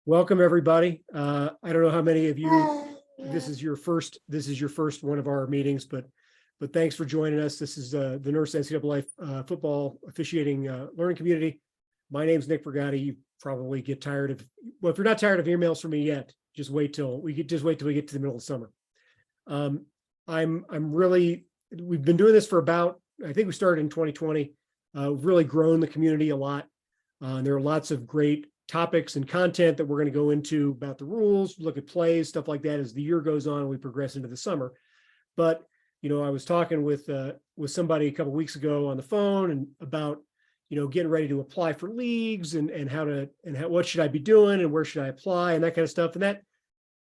Welcome, everybody. I don't know how many of you, this is your first one of our meetings, but thanks for joining us. This is the Nurse NCAA football officiating learning community. My name's Nick Brigatti. You probably get tired of, well, if you're not tired of emails from me yet, just wait till we get to the middle of summer. We've been doing this for about, I think we started in 2020. We've really grown the community a lot. There are lots of great topics and content that we're going to go into about the rules, look at plays, stuff like that as the year goes on and we progress into the summer. But, I was talking with somebody a couple of weeks ago on the phone and about, getting ready to apply for leagues and what should I be doing and where should I apply and that kind of stuff. And that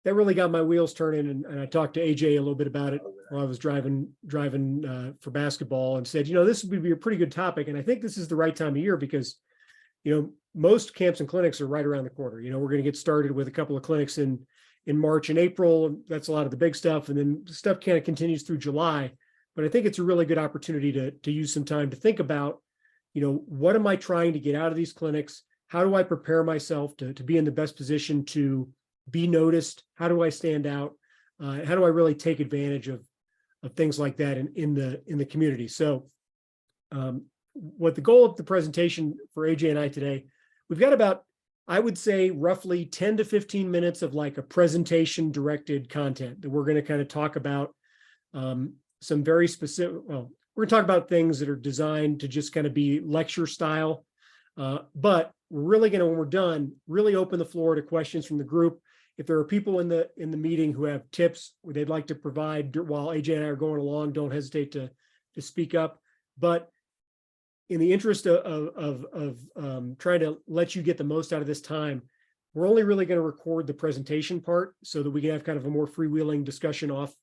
really got my wheels turning. And I talked to AJ a little bit about it while I was driving for basketball and said, this would be a pretty good topic. And I think this is the right time of year because most camps and clinics are right around the corner. We're going to get started with a couple of clinics in March and April. That's a lot of the big stuff. And then stuff kind of continues through July. But I think it's a really good opportunity to use some time to think about, what am I trying to get out of these clinics? How do I prepare myself to be in the best position to be noticed? How do I stand out? How do I really take advantage of things like that in the community? So, what the goal of the presentation for AJ and I today, we've got about, I would say, roughly 10 to 15 minutes of like a presentation directed content that we're going to kind of talk about some very specific, well, we're going to talk about things that are designed to just kind of be lecture style. But we're really going to, when we're done, really open the floor to questions from the group. If there are people in the meeting who have tips they'd like to provide while AJ and I are going along, don't hesitate to speak up. But in the interest of trying to let you get the most out of this time, we're only really going to record the presentation part so that we can have kind of a more freewheeling discussion off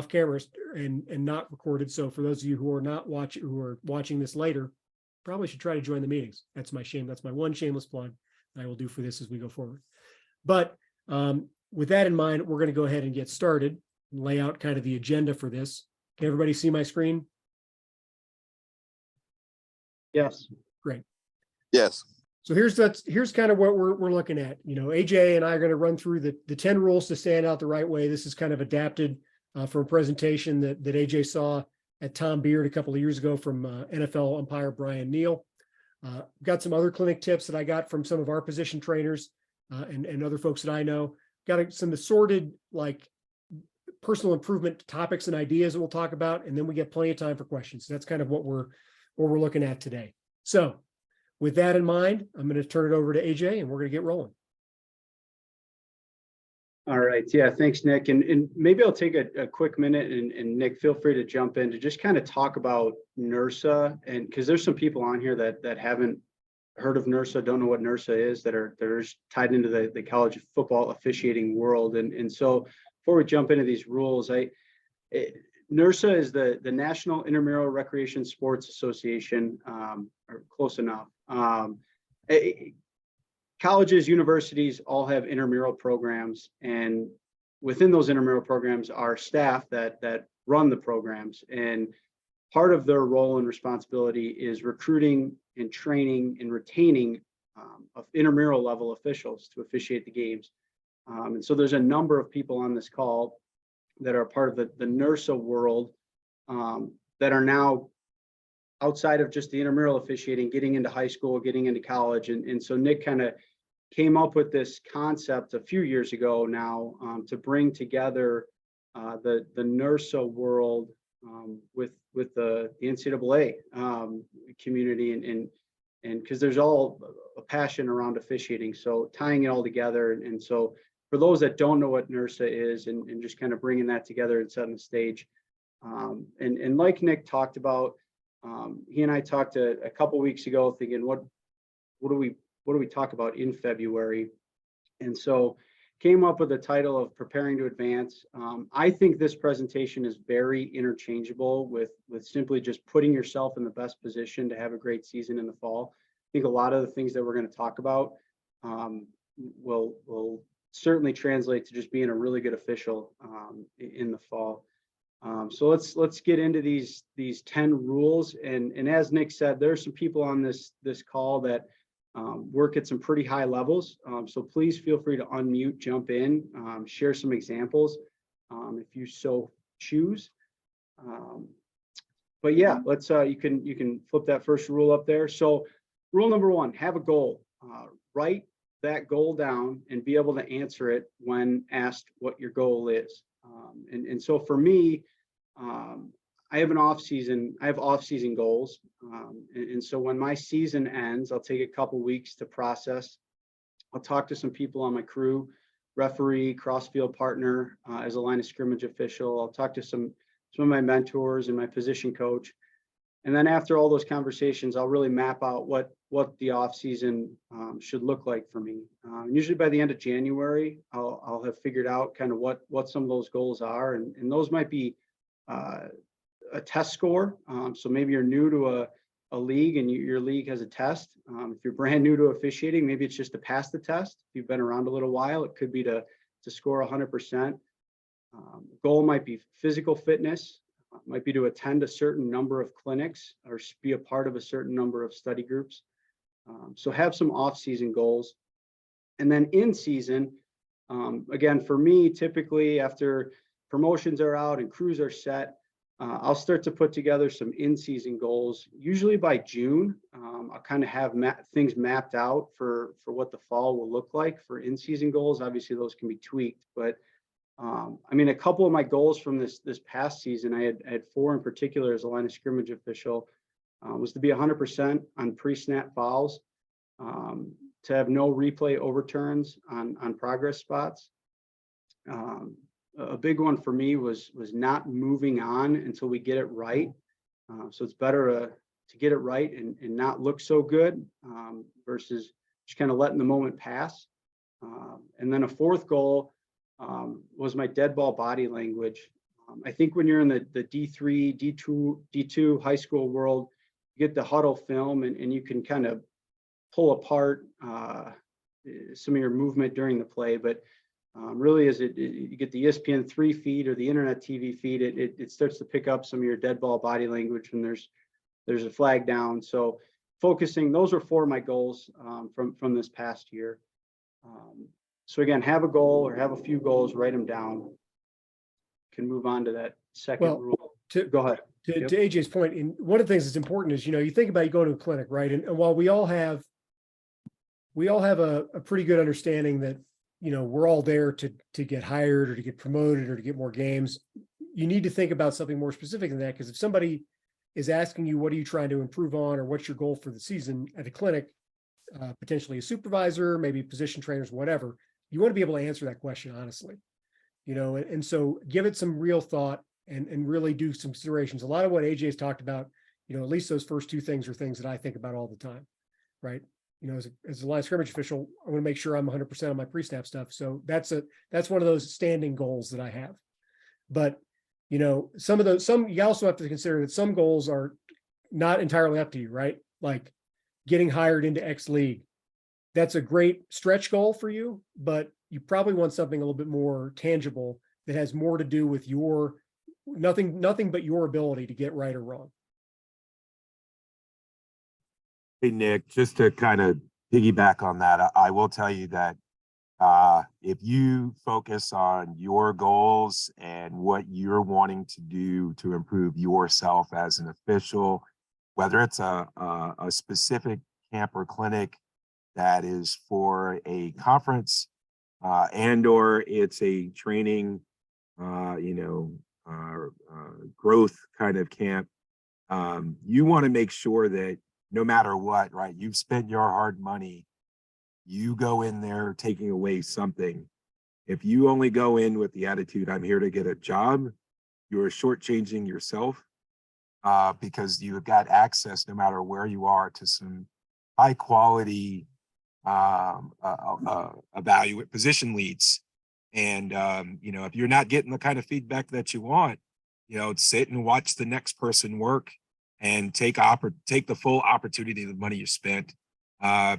cameras and not recorded. So for those of you who are watching this later, probably should try to join the meetings. That's my one shameless plug I will do for this as we go forward. But with that in mind, we're going to go ahead and get started and lay out kind of the agenda for this. Can everybody see my screen? Yes. Great. Yes. So here's kind of what we're looking at. AJ and I are going to run through the 10 rules to stand out the right way. This is kind of adapted from a presentation that AJ saw at Tom Beard a couple of years ago from NFL umpire Brian Neal. Got some other clinic tips that I got from some of our position trainers and other folks that I know. Got some assorted like personal improvement topics and ideas that we'll talk about, and then we get plenty of time for questions. So that's kind of what we're looking at today. So with that in mind, I'm going to turn it over to AJ and we're going to get rolling. All right. Yeah. Thanks, Nick. And maybe I'll take a quick minute and Nick, feel free to jump in to just kind of talk about NRSA, and because there's some people on here that haven't heard of NRSA, don't know what NRSA is, that are tied into the college football officiating world. And so before we jump into these rules, NRSA is the National Intramural Recreation Sports Association, or close enough. Colleges, universities all have intramural programs, and within those intramural programs are staff that run the programs. And part of their role and responsibility is recruiting and training and retaining of intramural level officials to officiate the games. And so there's a number of people on this call that are part of the NRSA world that are now outside of just the intramural officiating, getting into high school, getting into college. And so Nick kind of came up with this concept a few years ago now to bring together the NRSA world with the NCAA community and because there's all a passion around officiating. So tying it all together. And so for those that don't know what NRSA is and just kind of bringing that together and setting the stage. And like Nick talked about, he and I talked a couple weeks ago thinking, what do we talk about in February? And so came up with the title of Preparing to Advance. I think this presentation is very interchangeable with simply just putting yourself in the best position to have a great season in the fall. I think a lot of the things that we're going to talk about will certainly translate to just being a really good official in the fall. So let's get into these 10 rules. And as Nick said, there are some people on this call that work at some pretty high levels. So please feel free to unmute, jump in, share some examples if you so choose. But yeah, let's you can flip that first rule up there. So rule number one, have a goal. Write that goal down and be able to answer it when asked what your goal is. And so for me, I have off-season goals. And so when my season ends, I'll take a couple weeks to process. I'll talk to some people on my crew, referee, cross-field partner, as a line of scrimmage official. I'll talk to some of my mentors and my position coach. And then after all those conversations, I'll really map out what the off season should look like for me. Usually by the end of January, I'll have figured out kind of what some of those goals are, and those might be a test score. So maybe you're new to a league and your league has a test. If you're brand new to officiating, maybe it's just to pass the test. If you've been around a little while, it could be to score 100%. Goal might be physical fitness, might be to attend a certain number of clinics or be a part of a certain number of study groups. So have some off-season goals. And then in season, again, for me, typically after promotions are out and crews are set, I'll start to put together some in-season goals. Usually by June, I'll kind of have things mapped out for what the fall will look like for in-season goals. Obviously, those can be tweaked, but I mean, a couple of my goals from this past season, I had 4 in particular as a line of scrimmage official, was to be 100% on pre-snap fouls, to have no replay overturns on progress spots. A big one for me was not moving on until we get it right. So it's better to get it right and not look so good versus just kind of letting the moment pass. And then a 4th goal was my dead ball body language. I think when you're in the D3, D2 high school world, you get the huddle film and you can kind of pull apart some of your movement during the play. But really, as you get the ESPN3 feed or the internet TV feed, it starts to pick up some of your dead ball body language when there's a flag down. So focusing, those are 4 of my goals from this past year. So again, have a goal or have a few goals, write them down. Can move on to that second rule. Go ahead. To AJ's point, and one of the things that's important is, you think about you go to a clinic, right? And while we all have a pretty good understanding that, we're all there to get hired or to get promoted or to get more games, you need to think about something more specific than that. Because if somebody is asking you, what are you trying to improve on, or what's your goal for the season at a clinic, potentially a supervisor, maybe position trainers, whatever, you want to be able to answer that question honestly, and so give it some real thought and really do some considerations. A lot of what AJ's talked about, at least those first 2 things are things that I think about all the time, right? As a line of scrimmage official, I want to make sure I'm 100% on my pre-snap stuff. So that's one of those standing goals that I have. But, some you also have to consider that some goals are not entirely up to you, right? Like getting hired into X league. That's a great stretch goal for you, but you probably want something a little bit more tangible that has more to do with your nothing but your ability to get right or wrong. Hey, Nick, just to kind of piggyback on that, I will tell you that if you focus on your goals and what you're wanting to do to improve yourself as an official, whether it's a specific camp or clinic that is for a conference and or it's a training, growth kind of camp, you want to make sure that no matter what, right, you've spent your hard money, you go in there taking away something. If you only go in with the attitude, I'm here to get a job, you're shortchanging yourself because you've got access, no matter where you are, to some high quality evaluate position leads. And, if you're not getting the kind of feedback that you want, sit and watch the next person work and take the full opportunity of the money you spent,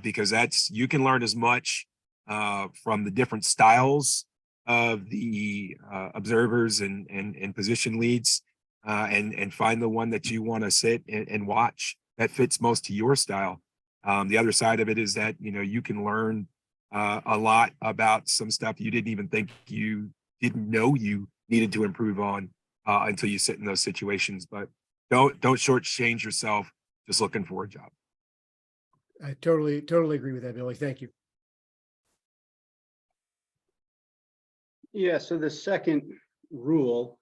because you can learn as much from the different styles of the observers and position leads, and find the one that you want to sit and watch that fits most to your style. The other side of it is that, you know, you can learn a lot about some stuff you didn't even think you didn't know you needed to improve on until you sit in those situations. But don't shortchange yourself just looking for a job. I totally agree with that, Billy. Thank you. Yeah, so the second rule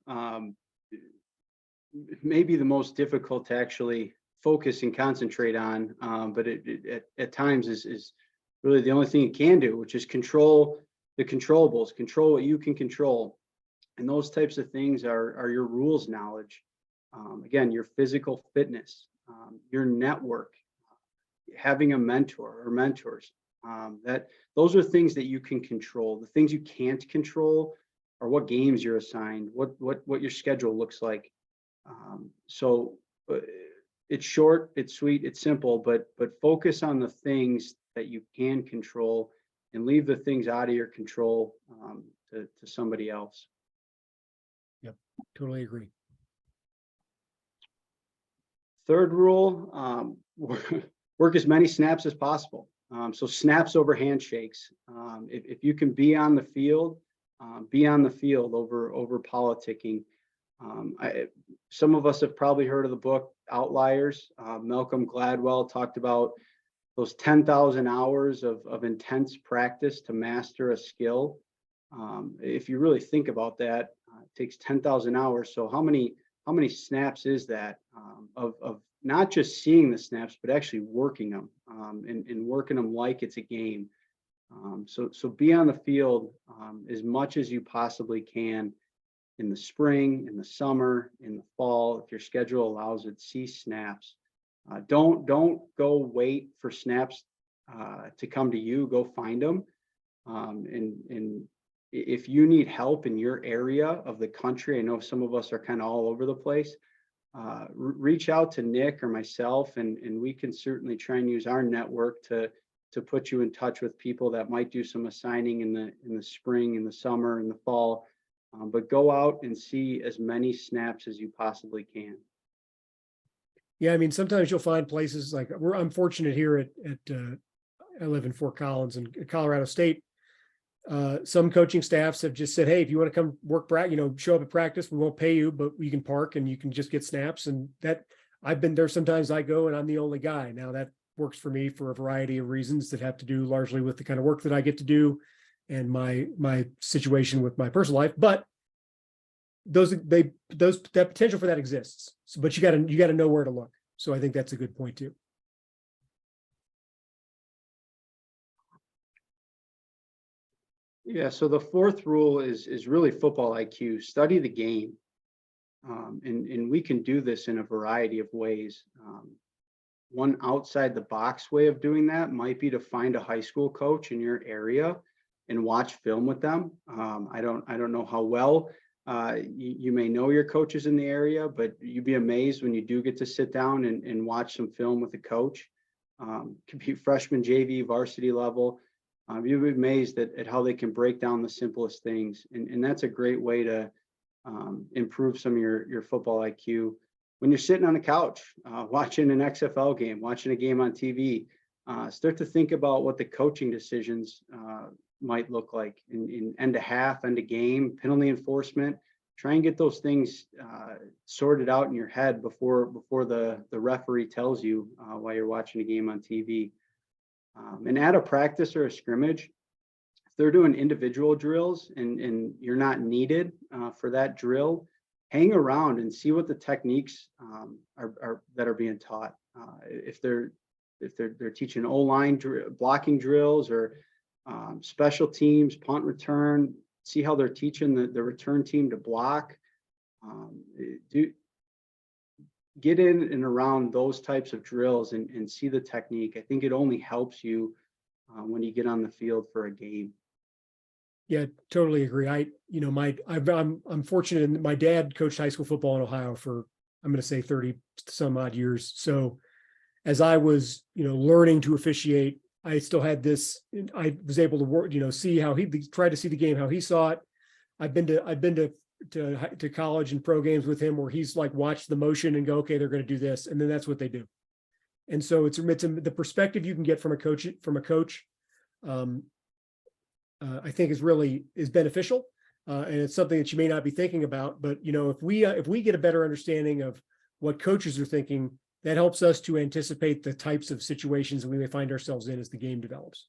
may be the most difficult to actually focus and concentrate on, but at times is really the only thing you can do, which is control the controllables, control what you can control. And those types of things are your rules knowledge. Again, your physical fitness, your network, having a mentor or mentors. That those are things that you can control. The things you can't control are what games you're assigned, what your schedule looks like. So it's short, it's sweet, it's simple, but focus on the things that you can control and leave the things out of your control to somebody else. Yep, totally agree. Third rule, work as many snaps as possible. So snaps over handshakes. If you can be on the field over politicking. Some of us have probably heard of the book Outliers. Malcolm Gladwell talked about those 10,000 hours of intense practice to master a skill. If you really think about that, it takes 10,000 hours. So how many snaps is that of not just seeing the snaps, but actually working them and working them like it's a game. So be on the field as much as you possibly can in the spring, in the summer, in the fall. If your schedule allows it, see snaps. Don't go wait for snaps to come to you. Go find them. And if you need help in your area of the country, I know some of us are kind of all over the place. Reach out to Nick or myself, and we can certainly try and use our network to put you in touch with people that might do some assigning in the spring, in the summer, in the fall. But go out and see as many snaps as you possibly can. Yeah, I mean, sometimes you'll find places like I'm fortunate here at I live in Fort Collins in Colorado State. Some coaching staffs have just said, hey, if you want to come work, show up at practice, we won't pay you, but you can park and you can just get snaps. And that I've been there. Sometimes I go and I'm the only guy. Now that works for me for a variety of reasons that have to do largely with the kind of work that I get to do and my situation with my personal life. But that potential for that exists. So, but you got to know where to look. So I think that's a good point too. Yeah, so the fourth rule is really football IQ. Study the game. And we can do this in a variety of ways. One outside the box way of doing that might be to find a high school coach in your area and watch film with them. I don't know how well you may know your coaches in the area, but you'd be amazed when you do get to sit down and watch some film with a coach. Could be freshman, JV, varsity level. You'd be amazed at how they can break down the simplest things. And that's a great way to improve some of your football IQ. When you're sitting on the couch, watching an XFL game, watching a game on TV, start to think about what the coaching decisions might look like in end of half, end of game, penalty enforcement. Try and get those things sorted out in your head before the referee tells you while you're watching a game on TV. And at a practice or a scrimmage, if they're doing individual drills and you're not needed for that drill, hang around and see what the techniques are that are being taught. If they're teaching O-line blocking drills or special teams, punt return, see how they're teaching the return team to block. Get in and around those types of drills and see the technique. I think it only helps you when you get on the field for a game. Yeah, totally agree. I'm fortunate. My dad coached high school football in Ohio for, I'm going to say 30 some odd years. So as I was, learning to officiate, I still had this, I was able to work, see how he tried to see the game, how he saw it. I've been to college and pro games with him where he's like watched the motion and go, okay, they're going to do this. And then that's what they do. And so the perspective you can get from a coach, I think is beneficial. And it's something that you may not be thinking about, but if we get a better understanding of what coaches are thinking, that helps us to anticipate the types of situations we may find ourselves in as the game develops.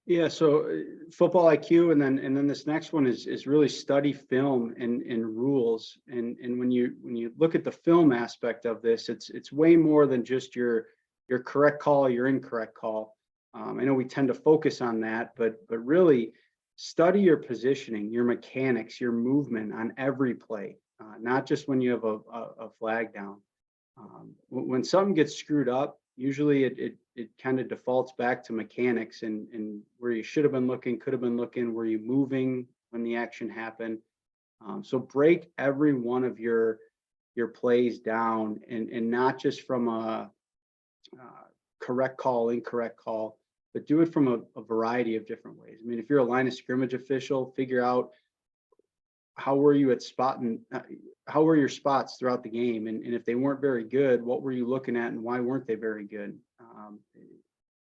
Yeah, so football IQ, and then this next one is really study film and rules. And when you look at the film aspect of this, it's way more than just your correct call, your incorrect call. I know we tend to focus on that, but really study your positioning, your mechanics, your movement on every play, not just when you have a flag down. When something gets screwed up, usually it kind of defaults back to mechanics and where you should have been looking, could have been looking, were you moving when the action happened? So break every one of your plays down, and not just from a correct call, incorrect call, but do it from a variety of different ways. I mean, if you're a line of scrimmage official, figure out how were you at spotting, how were your spots throughout the game? And if they weren't very good, what were you looking at and why weren't they very good?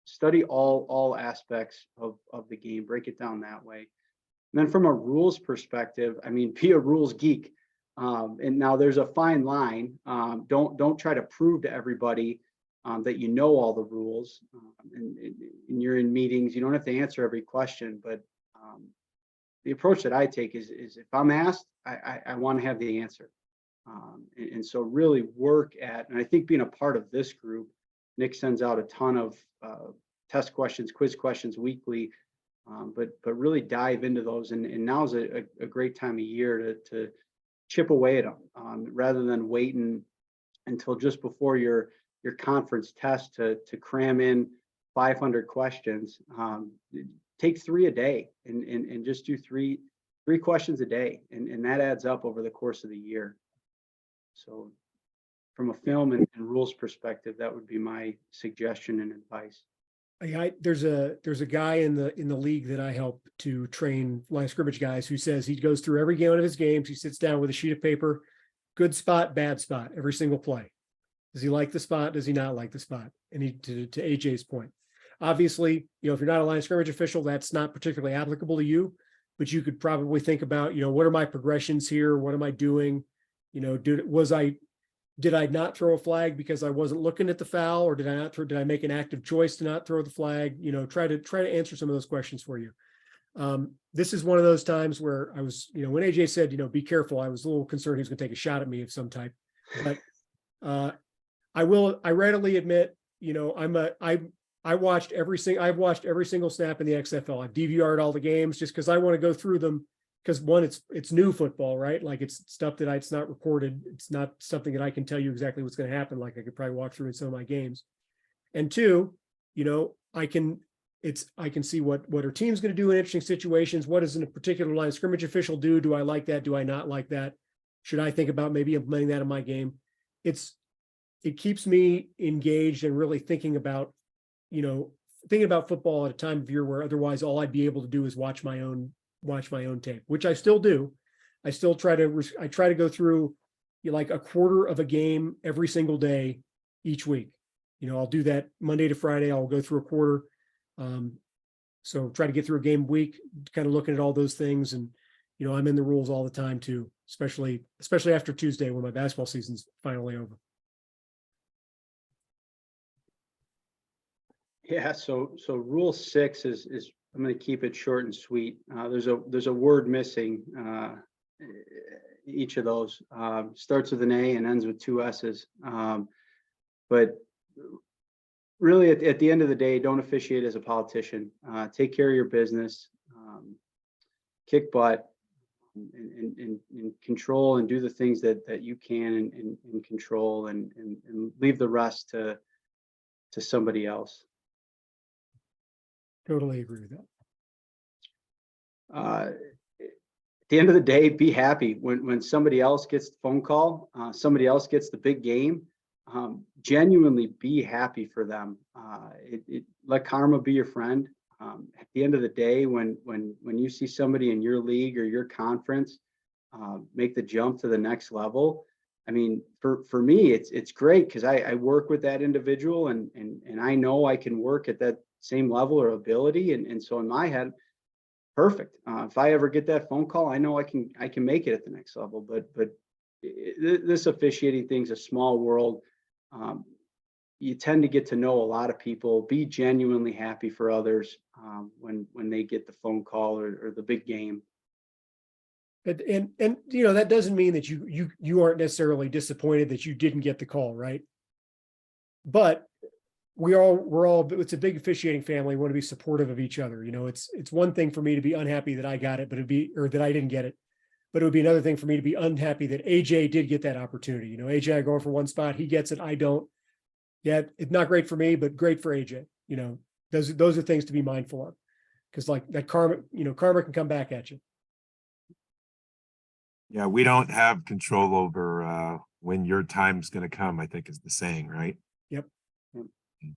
Study all aspects of the game, break it down that way. And then from a rules perspective, I mean, be a rules geek. And now there's a fine line. Don't try to prove to everybody that you know all the rules. And you're in meetings, you don't have to answer every question, but the approach that I take is if I'm asked, I want to have the answer. And so really work at, and I think being a part of this group, Nick sends out a ton of test questions, quiz questions weekly, but really dive into those. And now's a great time of year to chip away at them, rather than waiting until just before your conference test to cram in 500 questions. Take 3 a day and just do three questions a day. And that adds up over the course of the year. So from a film and rules perspective, that would be my suggestion and advice. There's a guy in the league that I help to train line of scrimmage guys who says he goes through every game of his games. He sits down with a sheet of paper, good spot, bad spot, every single play. Does he like the spot? Does he not like the spot? And to AJ's point, obviously, if you're not a line of scrimmage official, that's not particularly applicable to you, but you could probably think about, what are my progressions here? What am I doing? Did I not throw a flag because I wasn't looking at the foul, or did I make an active choice to not throw the flag? Try to answer some of those questions for you. This is one of those times where I was, when AJ said, be careful, I was a little concerned he was going to take a shot at me of some type, but I readily admit, I've watched every single snap in the XFL. I've DVR'd all the games just because I want to go through them. Because one, it's new football, right? Like it's stuff that it's not recorded. It's not something that I can tell you exactly what's going to happen. Like I could probably walk through in some of my games. And two, I can see what our team's going to do in interesting situations. What does a particular line of scrimmage official do? Do I like that? Do I not like that? Should I think about maybe implementing that in my game? It keeps me engaged and really thinking about football at a time of year where otherwise all I'd be able to do is watch my own tape, which I still do. I still try to go through like a quarter of a game every single day each week. I'll do that Monday to Friday. I'll go through a quarter. So try to get through a game a week, kind of looking at all those things. And, I'm in the rules all the time too, especially after Tuesday when my basketball season's finally over. Yeah, so rule 6 is I'm going to keep it short and sweet. There's a word missing. Each of those starts with an A and ends with 2 S's. But really, at the end of the day, don't officiate as a politician. Take care of your business. Kick butt and control and do the things that you can and control and leave the rest to somebody else. Totally agree with that. At the end of the day, be happy when somebody else gets the phone call, somebody else gets the big game. Genuinely be happy for them. Let karma be your friend. At the end of the day, when you see somebody in your league or your conference make the jump to the next level, I mean, for me, it's great because I work with that individual and I know I can work at that same level or ability. And so in my head, perfect. If I ever get that phone call, I know I can make it at the next level. But this officiating thing's a small world. Um, you tend to get to know a lot of people, be genuinely happy for others when they get the phone call or the big game. And you know, that doesn't mean that you aren't necessarily disappointed that you didn't get the call, right? But we're all it's a big officiating family. We want to be supportive of each other. You know, it's one thing for me to be unhappy that I got it, but or that I didn't get it. But it would be another thing for me to be unhappy that AJ did get that opportunity. You know, AJ going for one spot, he gets it, I don't. Yeah, it's not great for me, but great for AJ. You know, those are things to be mindful of. Because like that karma, you know, karma can come back at you. Yeah, we don't have control over when your time's going to come, I think is the saying, right? Yep.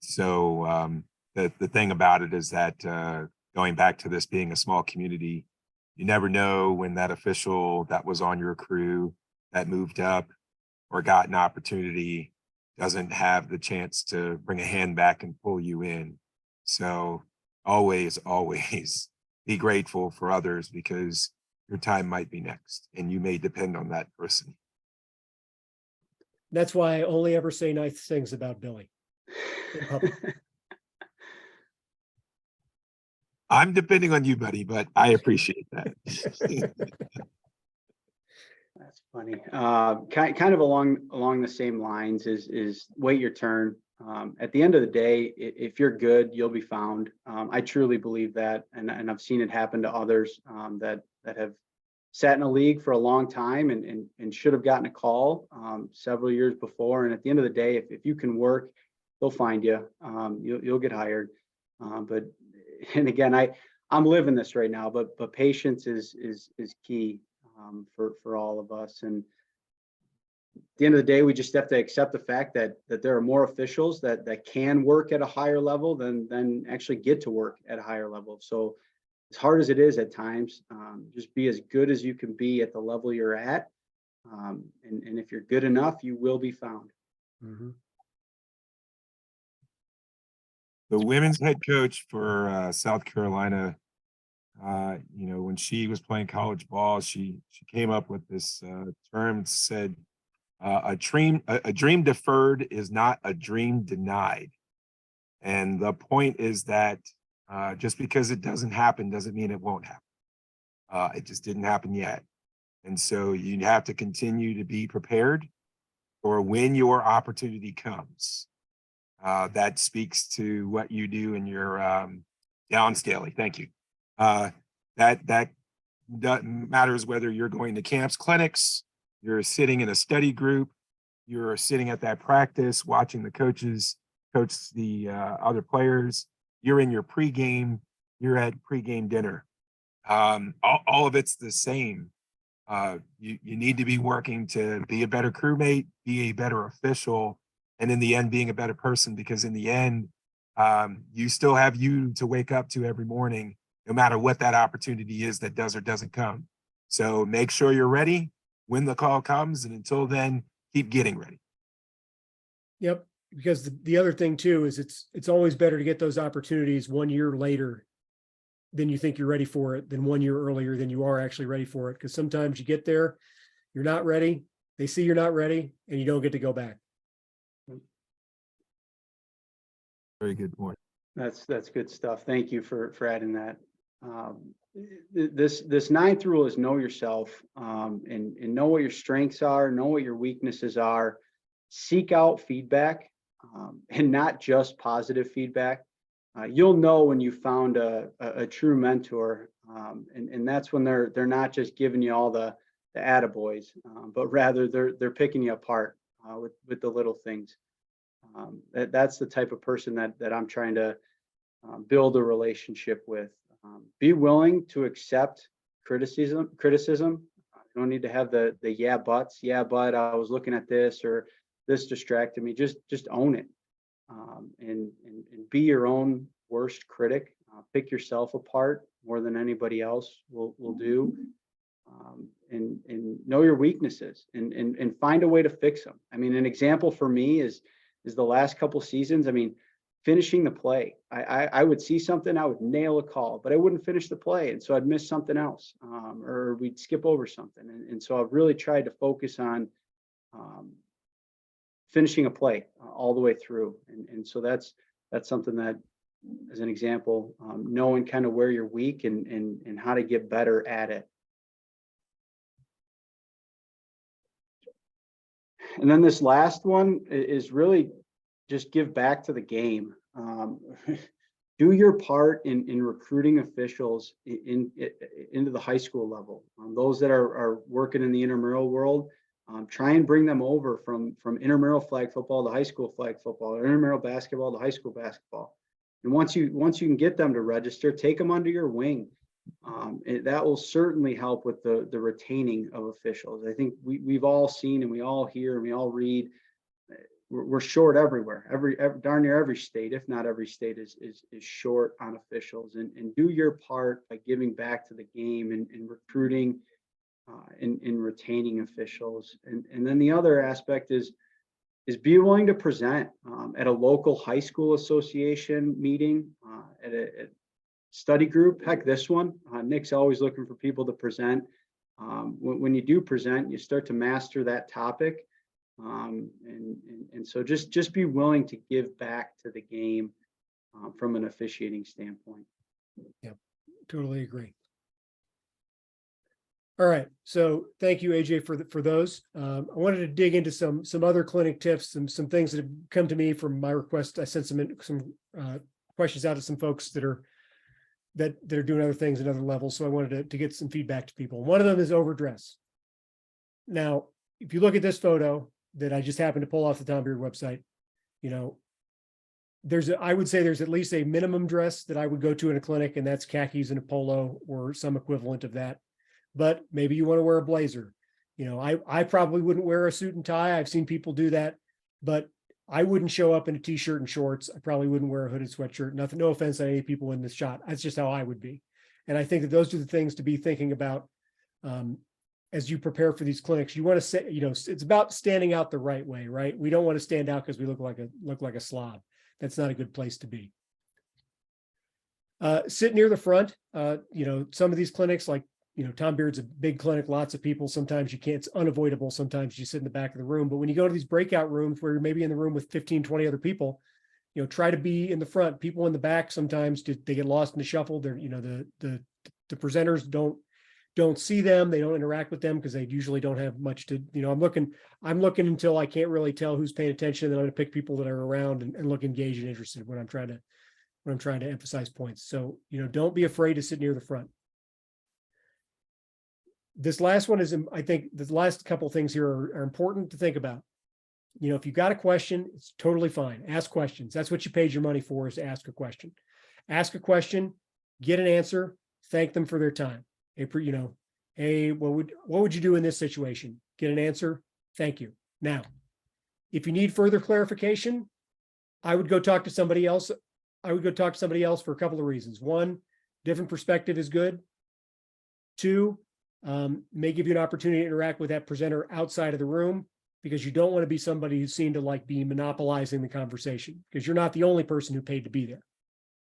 So the thing about it is that going back to this being a small community, you never know when that official that was on your crew that moved up or got an opportunity doesn't have the chance to bring a hand back and pull you in. So always be grateful for others because your time might be next and you may depend on that person. That's why I only ever say nice things about Billy in public. I'm depending on you, buddy, but I appreciate that. That's funny. Kind of along the same lines is wait your turn. At the end of the day, if you're good, you'll be found. I truly believe that, and I've seen it happen to others that have sat in a league for a long time and should have gotten a call several years before. And at the end of the day, if you can work, they'll find you. You'll get hired. But and again, I'm living this right now. But patience is key for all of us. And at the end of the day, we just have to accept the fact that there are more officials that can work at a higher level than actually get to work at a higher level. So as hard as it is at times, just be as good as you can be at the level you're at. And if you're good enough, you will be found. Mhm. The women's head coach for South Carolina, you know, when she was playing college ball, she came up with this term, said a dream deferred is not a dream denied. And the point is that just because it doesn't happen doesn't mean it won't happen. It just didn't happen yet. And so you have to continue to be prepared for when your opportunity comes. That speaks to what you do in your down Staley. Thank you. That matters whether you're going to camps, clinics, you're sitting in a study group, you're sitting at that practice, watching the coaches coach the other players, you're in your pregame, you're at pregame dinner. All of it's the same. You need to be working to be a better crewmate, be a better official, and in the end, being a better person, because in the end, you still have you to wake up to every morning, no matter what that opportunity is that does or doesn't come. So make sure you're ready when the call comes. And until then, keep getting ready. Yep. Because the other thing too is it's always better to get those opportunities 1 year later than you think you're ready for it than 1 year earlier than you are actually ready for it. Because sometimes you get there, you're not ready, they see you're not ready, and you don't get to go back. Very good point. That's good stuff. Thank you for adding that. This ninth rule is know yourself and know what your strengths are, know what your weaknesses are. Seek out feedback and not just positive feedback. You'll know when you found a true mentor, and that's when they're not just giving you all the attaboys, but rather they're picking you apart with the little things. That's the type of person that I'm trying to build a relationship with. Be willing to accept criticism. You don't need to have the yeah buts. Yeah, but I was looking at this or this distracted me. Just own it, and be your own worst critic. Pick yourself apart more than anybody else will do. and know your weaknesses and find a way to fix them. I mean, an example for me is the last couple seasons. I mean, finishing the play. I would see something, I would nail a call, but I wouldn't finish the play. And so I'd miss something else, or we'd skip over something. And so I've really tried to focus on finishing a play all the way through. And so that's something that, as an example, knowing kind of where you're weak and how to get better at it. And then this last one is really just give back to the game. Do your part in recruiting officials into the high school level. Those that are working in the intramural world, try and bring them over from intramural flag football to high school flag football, or intramural basketball to high school basketball. And once you can get them to register, take them under your wing. That will certainly help with the retaining of officials. I think we've all seen and we all hear and we all read, we're short everywhere. Every darn near every state, if not every state, is short on officials. And do your part by giving back to the game and recruiting in retaining officials. And then the other aspect is be willing to present at a local high school association meeting, at a study group. Heck, this one, Nick's always looking for people to present. When you do present, you start to master that topic. And so just be willing to give back to the game from an officiating standpoint. Yeah, totally agree. All right, so thank you, AJ, for those. I wanted to dig into some other clinic tips and some things that have come to me from my request. I sent some questions out to some folks that are doing other things at other levels. So I wanted to get some feedback to people. One of them is overdress. Now, if you look at this photo that I just happened to pull off the Tom Beard website, you know, I would say there's at least a minimum dress that I would go to in a clinic, and that's khakis and a polo or some equivalent of that. But maybe you want to wear a blazer. You know, I probably wouldn't wear a suit and tie. I've seen people do that, but I wouldn't show up in a t-shirt and shorts. I probably wouldn't wear a hooded sweatshirt. Nothing, no offense to any people in this shot. That's just how I would be. And I think that those are the things to be thinking about as you prepare for these clinics. You want to say, you know, it's about standing out the right way, right? We don't want to stand out because we look like a slob. That's not a good place to be. Sit near the front. You know, some of these clinics, like, you know, Tom Beard's a big clinic, lots of people. Sometimes you can't, it's unavoidable. Sometimes you sit in the back of the room, but when you go to these breakout rooms where you're maybe in the room with 15, 20 other people, you know, try to be in the front. People in the back, sometimes they get lost in the shuffle. They're, you know, the presenters don't see them. They don't interact with them because they usually don't have much to, you know, I'm looking until I can't really tell who's paying attention. Then I'm going to pick people that are around and look engaged and interested when I'm trying to emphasize points. So, you know, don't be afraid to sit near the front. This last one is, I think the last couple of things here are important to think about. You know, if you've got a question, it's totally fine. Ask questions. That's what you paid your money for, is to ask a question. Ask a question, get an answer, thank them for their time. You know, hey, what would you do in this situation? Get an answer, thank you. Now, if you need further clarification, I would go talk to somebody else. I would go talk to somebody else for a couple of reasons. One, different perspective is good. Two, may give you an opportunity to interact with that presenter outside of the room, because you don't want to be somebody who's seen to like be monopolizing the conversation, because you're not the only person who paid to be there,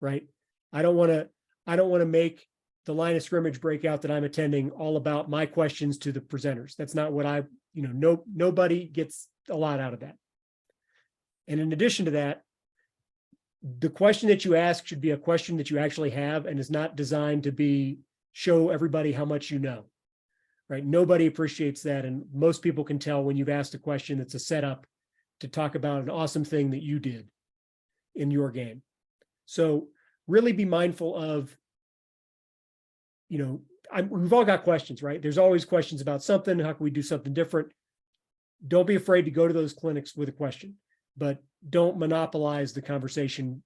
right? I don't want to make the line of scrimmage breakout that I'm attending all about my questions to the presenters. That's not what nobody gets a lot out of that. And in addition to that, the question that you ask should be a question that you actually have and is not designed to show everybody how much you know. Right? Nobody appreciates that. And most people can tell when you've asked a question that's a setup to talk about an awesome thing that you did in your game. So really be mindful of, you know, we've all got questions, right? There's always questions about something. How can we do something different? Don't be afraid to go to those clinics with a question, but don't monopolize the conversation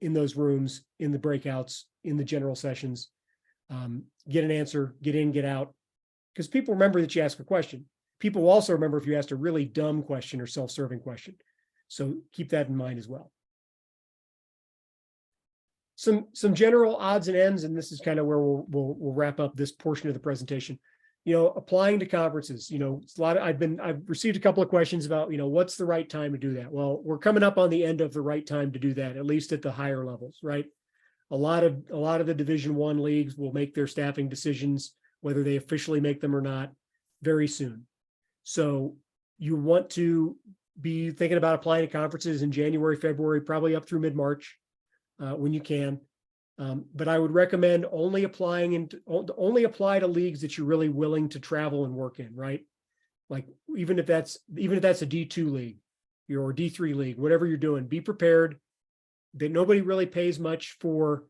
in those rooms, in the breakouts, in the general sessions. Get an answer, get in, get out. Because people remember that you ask a question. People will also remember if you asked a really dumb question or self-serving question. So keep that in mind as well. Some general odds and ends, and this is kind of where we'll wrap up this portion of the presentation. applying to conferences, it's a lot I've received a couple of questions about, what's the right time to do that? Well, we're coming up on the end of the right time to do that, at least at the higher levels, right? A lot of the Division I leagues will make their staffing decisions, whether they officially make them or not, very soon. So you want to be thinking about applying to conferences in January, February, probably up through mid-March, when you can. But I would recommend only apply to leagues that you're really willing to travel and work in, right? Like even if that's a D2 league, or D3 league, whatever you're doing, be prepared that nobody really pays much for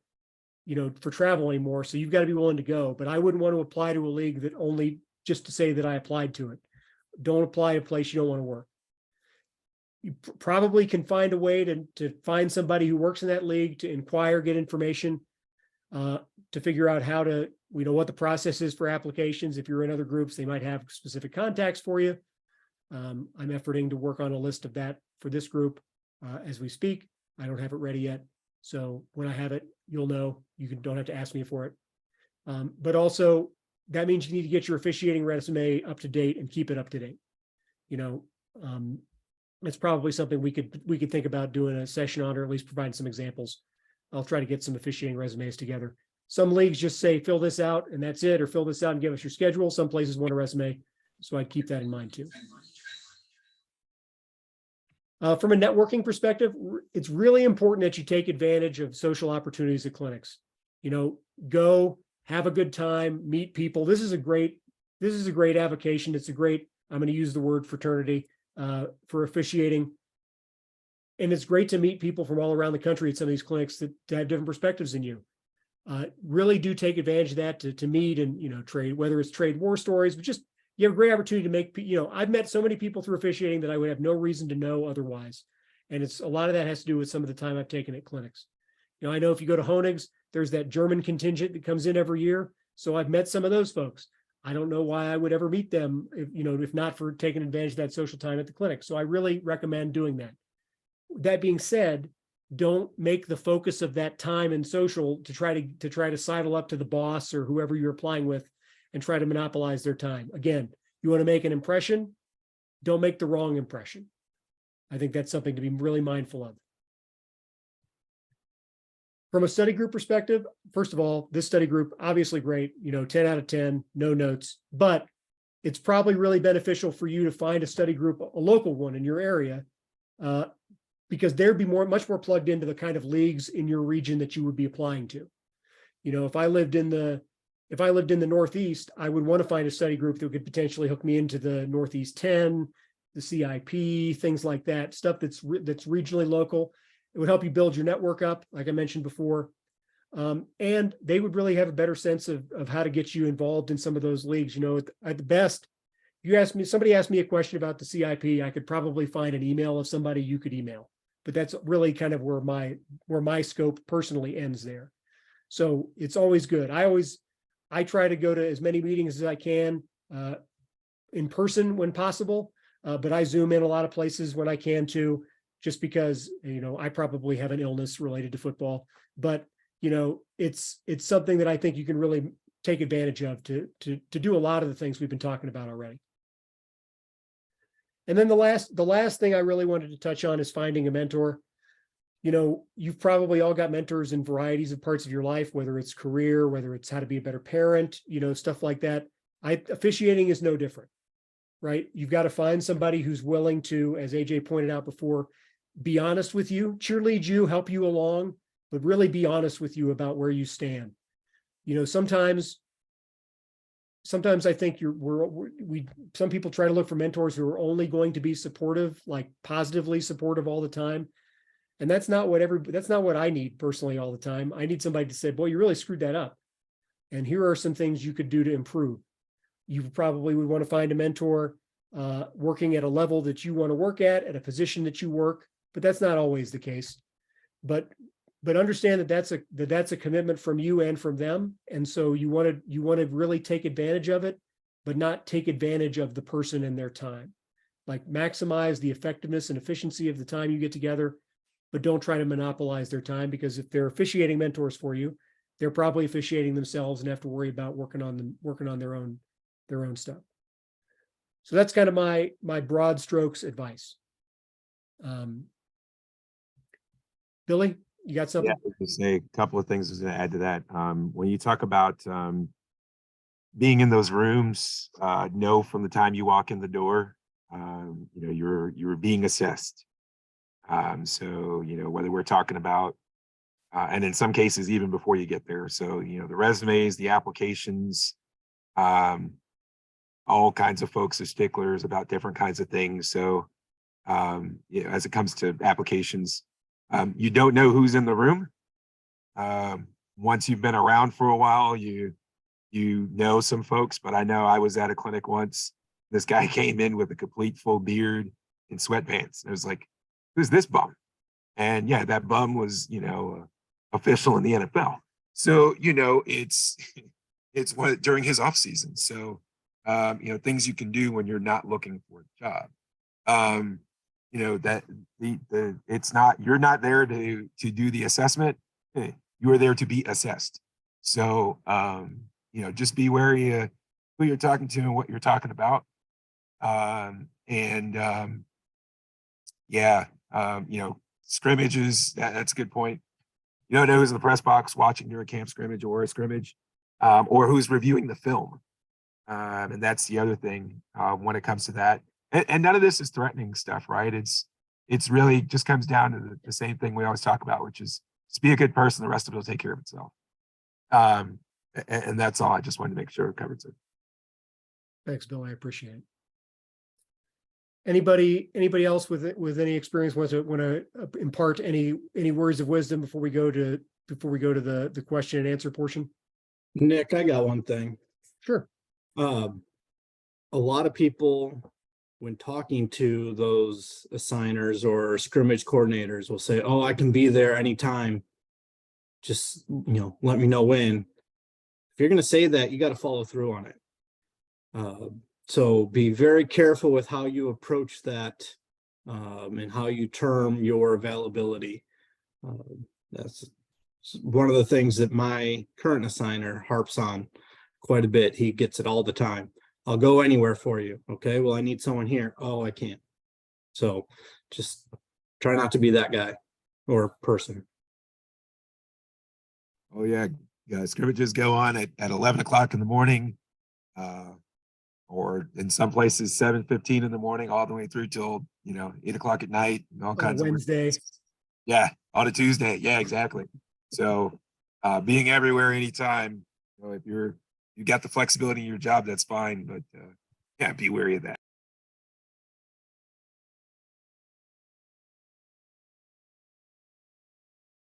travel anymore. So you've got to be willing to go. But I wouldn't want to apply to a league that only just to say that I applied to it. Don't apply to a place you don't want to work. You probably can find a way to find somebody who works in that league, to inquire, get information, to figure out how to, what the process is for applications. If you're in other groups, they might have specific contacts for you. I'm efforting to work on a list of that for this group as we speak. I don't have it ready yet. So when I have it, you'll know. Don't have to ask me for it. But also, that means you need to get your officiating resume up to date and keep it up to date. It's probably something we could think about doing a session on, or at least providing some examples. I'll try to get some officiating resumes together. Some leagues just say, fill this out and that's it, or fill this out and give us your schedule. Some places want a resume. So I'd keep that in mind too. From a networking perspective, it's really important that you take advantage of social opportunities at clinics. Go have a good time, meet people. This is a great avocation. It's a great, I'm going to use the word fraternity for officiating. And it's great to meet people from all around the country at some of these clinics that have different perspectives than you. Really do take advantage of that to meet and, trade, whether it's trade war stories, but just, you have a great opportunity to make, I've met so many people through officiating that I would have no reason to know otherwise. And it's a lot of that has to do with some of the time I've taken at clinics. I know if you go to Honig's, there's that German contingent that comes in every year. So I've met some of those folks. I don't know why I would ever meet them, if not for taking advantage of that social time at the clinic. So I really recommend doing that. That being said, don't make the focus of that time and social to try to sidle up to the boss or whoever you're applying with and try to monopolize their time. Again, you want to make an impression, don't make the wrong impression. I think that's something to be really mindful of. From a study group perspective, first of all, this study group, obviously great, 10 out of 10, no notes, but it's probably really beneficial for you to find a study group, a local one in your area, because they'd be much more plugged into the kind of leagues in your region that you would be applying to. If I lived in the Northeast, I would want to find a study group that could potentially hook me into the Northeast 10, the CIP, things like that, stuff that's regionally local. It would help you build your network up, like I mentioned before. And they would really have a better sense of how to get you involved in some of those leagues. At the best, somebody asked me a question about the CIP, I could probably find an email of somebody you could email, but that's really kind of where my scope personally ends there. So it's always good. I try to go to as many meetings as I can in person when possible, but I Zoom in a lot of places when I can too, just because, I probably have an illness related to football, but it's something that I think you can really take advantage of to do a lot of the things we've been talking about already. And then the last thing I really wanted to touch on is finding a mentor. You've probably all got mentors in varieties of parts of your life, whether it's career, whether it's how to be a better parent, stuff like that. Officiating is no different, right? You've got to find somebody who's willing to, as AJ pointed out before, be honest with you, cheerlead you, help you along, but really be honest with you about where you stand. Sometimes I think some people try to look for mentors who are only going to be supportive, like positively supportive all the time. And that's not what I need personally all the time. I need somebody to say, boy, you really screwed that up. And here are some things you could do to improve. You probably would want to find a mentor working at a level that you want to work at a position that you work, but that's not always the case. But understand that that's a commitment from you and from them. And so you want to really take advantage of it, but not take advantage of the person and their time. Like maximize the effectiveness and efficiency of the time you get together, but don't try to monopolize their time, because if they're officiating mentors for you, they're probably officiating themselves and have to worry about working on their own their own stuff. So that's kind of my broad strokes advice. Billy, you got something? Yeah, I was gonna say a couple of things I was gonna add to that. When you talk about being in those rooms, know from the time you walk in the door, you know, you're being assessed. So, you know, whether we're talking about, and in some cases, even before you get there. So, you know, the resumes, the applications, all kinds of folks are sticklers about different kinds of things. So, you know, as it comes to applications, you don't know who's in the room. Once you've been around for a while, you know some folks, but I know I was at a clinic once. This guy came in with a complete full beard and sweatpants. I was like, who's this bum? And yeah, that bum was, you know, official in the NFL. So, you know, it's what during his off season. So, you know, things you can do when you're not looking for a job. You know, that it's not, you're not there to do the assessment. You are there to be assessed. So, you know, just be wary of who you're talking to and what you're talking about. Yeah, you know, scrimmages, that's a good point. You don't know who's in the press box watching during a camp scrimmage or a scrimmage, or who's reviewing the film. And that's the other thing when it comes to that. And none of this is threatening stuff, right? It's really just comes down to the same thing we always talk about, which is just be a good person. The rest of it will take care of itself. And that's all. I just wanted to make sure it covers it. Thanks, Bill. I appreciate it. Anybody else with any experience want to impart any words of wisdom before we go to the question and answer portion? Nick, I got one thing. Sure. A lot of people, when talking to those assigners or scrimmage coordinators, will say, "Oh, I can be there anytime. Just, you know, let me know when." If you're going to say that, you got to follow through on it. So be very careful with how you approach that and how you term your availability. That's one of the things that my current assigner harps on quite a bit. He gets it all the time. "I'll go anywhere for you." Okay, well, I need someone here. "Oh, I can't." So just try not to be that guy or person. Oh yeah, scrimmages go on at 11 o'clock in the morning, or in some places 7:15 in the morning, all the way through till, you know, 8 o'clock at night, and all kinds of Wednesday. Yeah, on a Tuesday. Yeah, exactly. So being everywhere anytime, you know, if you got the flexibility in your job, that's fine, but yeah, be wary of that.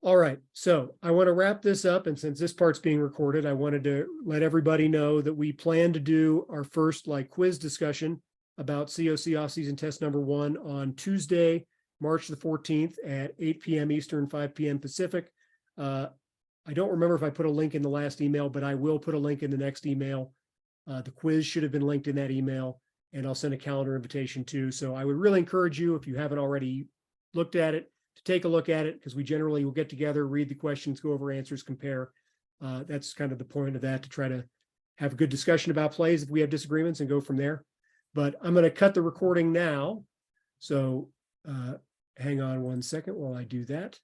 All right, so I want to wrap this up, and since this part's being recorded, I wanted to let everybody know that we plan to do our first quiz discussion about COC off-season test number 1 on Tuesday, March the 14th at 8 p.m. Eastern, 5 p.m. Pacific. I don't remember if I put a link in the last email, but I will put a link in the next email. The quiz should have been linked in that email, and I'll send a calendar invitation too. So I would really encourage you, if you haven't already looked at it, to take a look at it, because we generally will get together, read the questions, go over answers, compare. That's kind of the point of that, to try to have a good discussion about plays if we have disagreements and go from there. But I'm going to cut the recording now. So hang on one second while I do that.